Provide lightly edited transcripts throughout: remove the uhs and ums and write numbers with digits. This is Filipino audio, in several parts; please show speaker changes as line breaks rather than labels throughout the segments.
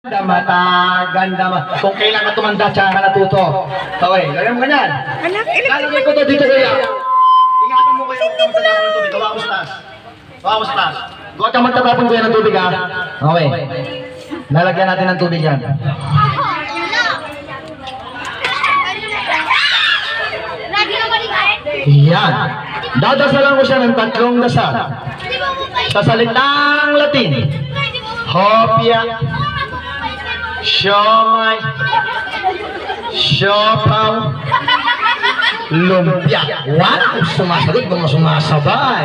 Ganda mata. Kung kailan ka tumanda, tsaka ka natuto. Okay, lagyan mo ganyan.
Anak,
Lalagay ko to dito, kuya. Ingatan mo kayo, huwag kang magtatapon ng tubig. Gawa mo sa taas. Gawa mo sa taas. Huwag kang magtatapon kuya ng tubig, ha? Okay. Lalagyan natin ng tubig yan. Yan. Dadasalan ko siya ng 3 dasal. Sa salitang Latin. Hopia. Siomay, siopaw, lumpia. Wow! Sumasagot, mga sumasabay.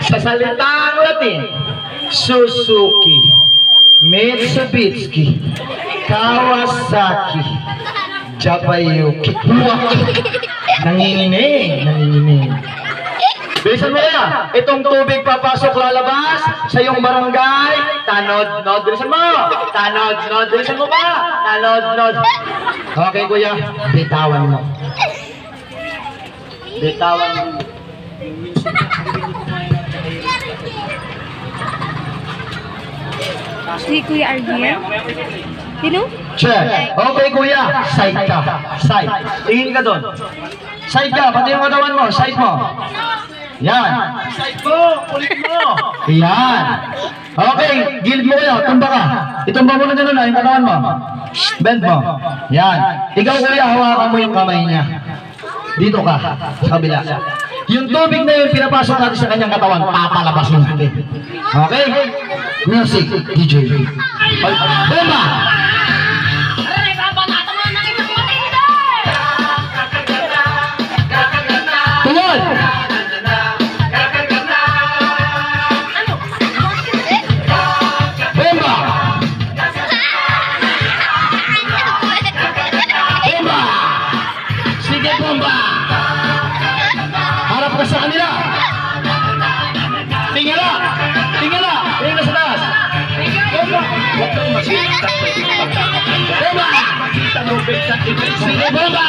Sa salitang Latin, Suzuki, Mitsubishi, Kawasaki, Japayuki. Nanginginig. Bilisan mo kaya, itong tubig papasok lalabas sa iyong barangay. Tanod, bilisan mo. Tanod, bilisan mo pa. Tanod. Okay kuya, bitawan mo. Bitawan mo.
si Kuya Argel. Sino?
Check. Okay kuya, side ka. Side. Tingin ka doon. Side ka, pati yung katawan mo, side mo. Yan. Side mo, ulit mo. Yan. Okay, gilid mo kuya, tumba ka. Itumba mo na dyan na yung katawan mo. Bend mo. Yan. Ikaw kuya, hawakan mo yung kamay niya. Dito ka, sa kabila. Yung tubig na yun, pinapasok natin sa kanyang katawan, papalabasin natin. Okay? Music, DJ. Bomba! Tuwal! Bomba! Bomba! Sige, bomba! Harap ka sa kanila! Tingala! Tingala! Tingala sa taas! Bomba! Huwag kang makita. Bomba! Sige, bomba!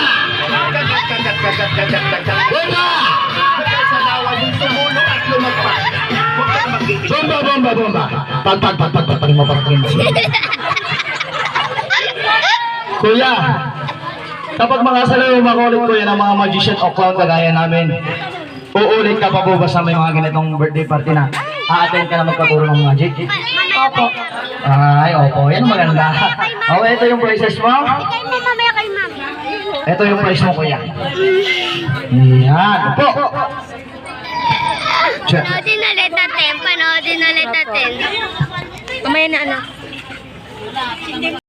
Bomba! Bomba! Pagpagpagpagpagpagin mo. Kuya, kapag mga salayo makulit kuya ng mga magician o clown kagaya namin, uulit ka pa po ba sa may mga ganitong birthday party na a-attend ka na magpaturo ng magic?
Opo.
Ay, opo. Yan maganda. Oh, ito yung prices mo.
Kay mamaya kay mami.
Ito yung price mo, kuya. Yan. Opo. Check.
Panoodin ulit natin. Mamaya na anak.